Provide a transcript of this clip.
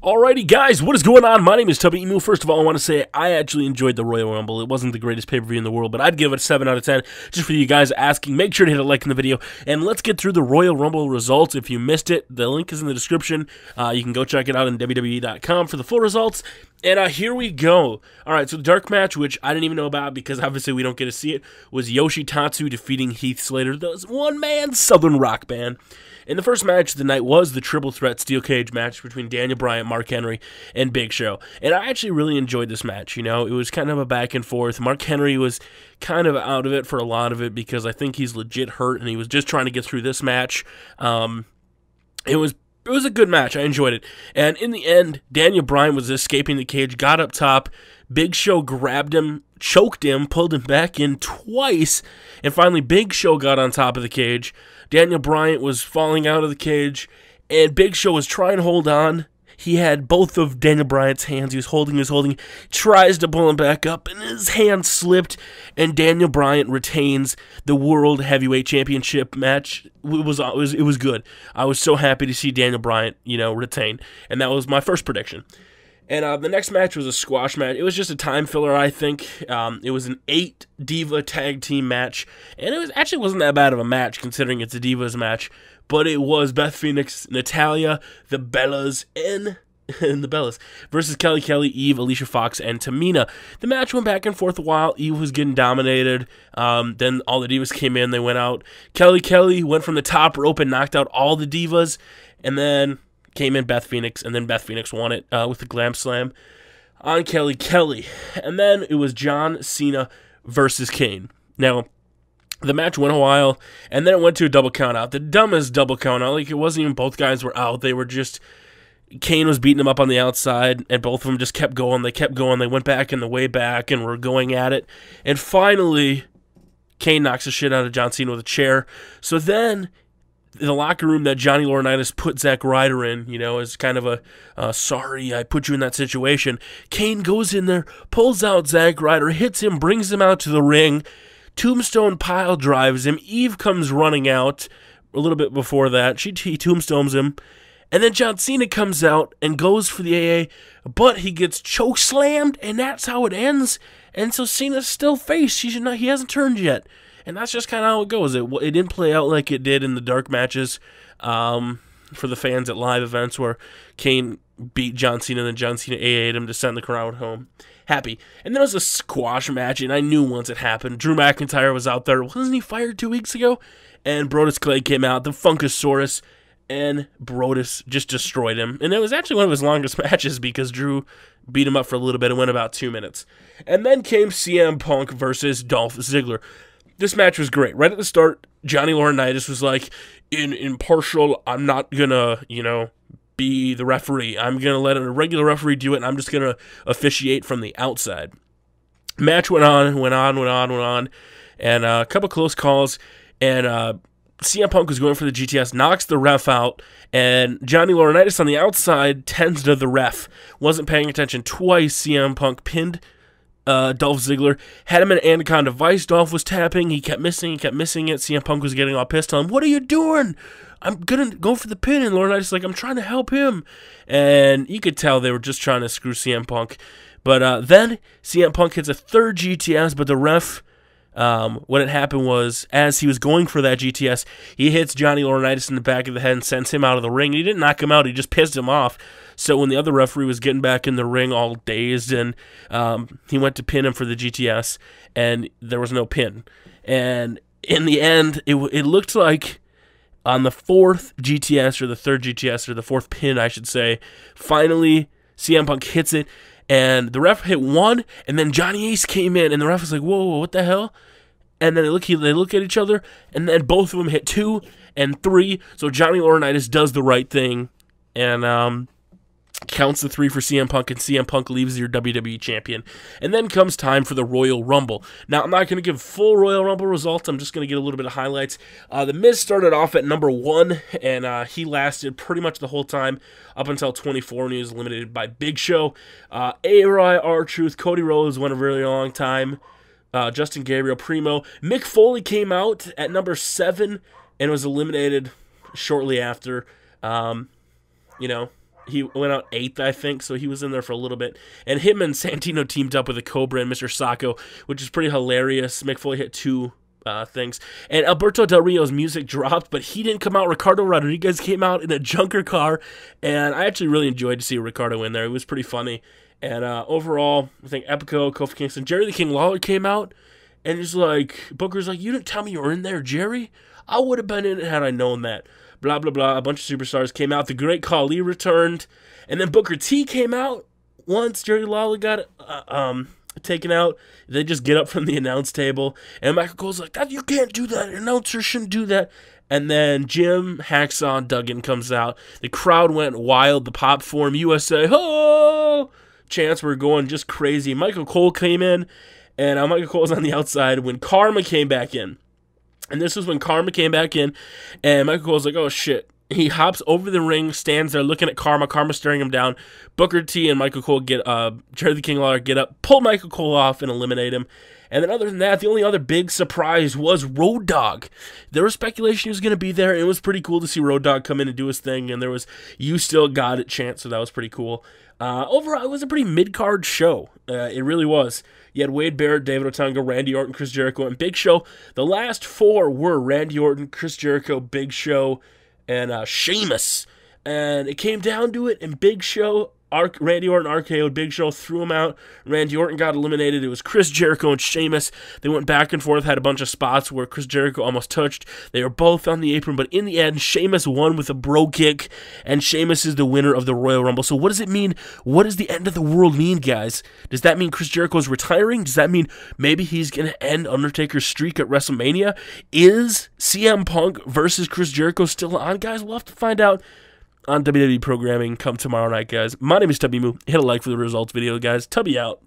Alrighty, guys, what is going on? My name is Tubby. First of all, I want to say I actually enjoyed the Royal Rumble. It wasn't the greatest pay-per-view in the world, but I'd give it a 7 out of 10 just for you guys asking. Make sure to hit a like in the video, and let's get through the Royal Rumble results. If you missed it, the link is in the description. You can go check it out on WWE.com for the full results. And here we go. All right, so the dark match, which I didn't even know about because obviously we don't get to see it, was Yoshi Tatsu defeating Heath Slater, the one-man Southern rock band. And the first match of the night was the triple threat steel cage match between Daniel Bryan, Mark Henry, and Big Show. And I actually really enjoyed this match. You know, it was kind of a back and forth. Mark Henry was kind of out of it for a lot of it because I think he's legit hurt and he was just trying to get through this match. It was a good match. I enjoyed it. And in the end, Daniel Bryan was escaping the cage, got up top. Big Show grabbed him, choked him, pulled him back in twice, and finally Big Show got on top of the cage. Daniel Bryan was falling out of the cage, and Big Show was trying to hold on. He had both of Daniel Bryan's hands. He was holding, tries to pull him back up, and his hand slipped, and Daniel Bryan retains the World Heavyweight Championship match. It was good. I was so happy to see Daniel Bryan, retain, and that was my first prediction. And the next match was a squash match. It was just a time filler, I think. It was an 8-diva tag team match, and it actually wasn't that bad of a match considering it's a Divas match. But it was Beth Phoenix, Natalya, the Bellas, and the Bellas versus Kelly, Eve, Alicia Fox, and Tamina. The match went back and forth a while. Eve was getting dominated. Then all the Divas came in. They went out. Kelly went from the top rope and knocked out all the Divas, and then came in Beth Phoenix, and then Beth Phoenix won it with the Glam Slam on Kelly. And then it was John Cena versus Kane. Now, the match went a while, and then it went to a double count out. The dumbest double count out. Like, it wasn't even both guys were out. They were just, Kane was beating him up on the outside, and both of them just kept going. They kept going. They went back in the way back, and were going at it. And finally, Kane knocks the shit out of John Cena with a chair. So then, the locker room that Johnny Laurinaitis put Zack Ryder in, as kind of a, sorry, I put you in that situation. Kane goes in there, pulls out Zack Ryder, hits him, brings him out to the ring. Tombstone pile drives him. Eve comes running out a little bit before that. He tombstones him. And then John Cena comes out and goes for the AA, but he gets choke slammed, and that's how it ends. And so Cena's still face. He hasn't turned yet. And that's just kind of how it goes. It didn't play out like it did in the dark matches for the fans at live events where Kane beat John Cena and then John Cena AA'd him to send the crowd home. Happy. And then it was a squash match, and I knew once it happened. Drew McIntyre was out there. Wasn't he fired 2 weeks ago? And Brodus Clay came out, the Funkasaurus, and Brodus just destroyed him. And it was actually one of his longest matches because Drew beat him up for a little bit. It went about 2 minutes. And then came CM Punk versus Dolph Ziggler. This match was great. Right at the start, Johnny Laurinaitis was like, impartial, I'm not gonna, be the referee. I'm gonna let a regular referee do it, and I'm just gonna officiate from the outside. Match went on, and a couple close calls, and CM Punk was going for the GTS, knocks the ref out, and Johnny Laurinaitis on the outside tends to the ref. Wasn't paying attention. Twice CM Punk pinned Dolph Ziggler, had him in an Anaconda Vice. Dolph was tapping. He kept missing it. CM Punk was getting all pissed on him. What are you doing? I'm going to go for the pin. And Laurinaitis like, I'm trying to help him. And you could tell they were just trying to screw CM Punk. But then CM Punk hits a third GTS, but the ref, what had happened was, as he was going for that GTS, he hits Johnny Laurinaitis in the back of the head and sends him out of the ring. He didn't knock him out. He just pissed him off. So when the other referee was getting back in the ring all dazed, and he went to pin him for the GTS, and there was no pin. And in the end, it looked like on the fourth GTS, or the third GTS, or the fourth pin, I should say, finally CM Punk hits it, and the ref hit one, and then Johnny Ace came in, and the ref was like, whoa, what the hell? And then they look at each other, and then both of them hit 2 and 3, so Johnny Laurinaitis does the right thing, and counts the 3 for CM Punk, and CM Punk leaves your WWE champion. And then comes time for the Royal Rumble. Now, I'm not going to give full Royal Rumble results. I'm just going to get a little bit of highlights. The Miz started off at number 1, and he lasted pretty much the whole time up until 24, when he was eliminated by Big Show. A-Rod, R-Truth, Cody Rhodes went a really long time. Justin Gabriel, Primo. Mick Foley came out at number 7 and was eliminated shortly after. He went out 8th, I think, so he was in there for a little bit. And him and Santino teamed up with a Cobra and Mr. Sacco, which is pretty hilarious. Mick Foley hit 2 things. And Alberto Del Rio's music dropped, but he didn't come out. Ricardo Rodriguez came out in a junker car, and I actually really enjoyed to see Ricardo in there. It was pretty funny. And overall, I think Epico, Kofi Kingston, Jerry the King Lawler came out, and he's like, Booker's like, you didn't tell me you were in there, Jerry? I would have been in it had I known that. Blah, blah, blah. A bunch of superstars came out. The Great Khali returned. And then Booker T came out once Jerry Lawler got taken out. They just get up from the announce table. And Michael Cole's like, you can't do that. An announcer shouldn't do that. And then Jim Hacksaw Duggan comes out. The crowd went wild. The pop form, USA, ho! Chants were going just crazy. Michael Cole came in. And Michael Cole's on the outside when Karma came back in. And this was when Karma came back in, and Michael Cole's like, oh, shit. He hops over the ring, stands there looking at Karma. Karma staring him down. Booker T and Michael Cole Jerry the King Lawler get up, pull Michael Cole off, and eliminate him. And then other than that, the only other big surprise was Road Dogg. There was speculation he was going to be there, and it was pretty cool to see Road Dogg come in and do his thing. And there was You Still Got It chant, so that was pretty cool. Overall, it was a pretty mid-card show. It really was. You had Wade Barrett, David Otunga, Randy Orton, Chris Jericho, and Big Show. The last 4 were Randy Orton, Chris Jericho, Big Show, and Sheamus. And it came down to it, and Big Show, Randy Orton RKO'd Big Show, threw him out. Randy Orton got eliminated. It was Chris Jericho and Sheamus. They went back and forth, had a bunch of spots where Chris Jericho almost touched. They were both on the apron, but in the end, Sheamus won with a bro kick, and Sheamus is the winner of the Royal Rumble. So what does it mean? What does the end of the world mean, guys? Does that mean Chris Jericho's retiring? Does that mean maybe he's going to end Undertaker's streak at WrestleMania? Is CM Punk versus Chris Jericho still on, guys? We'll have to find out on WWE programming come tomorrow night, guys. My name is Tubby Moo. Hit a like for the results video, guys. Tubby out.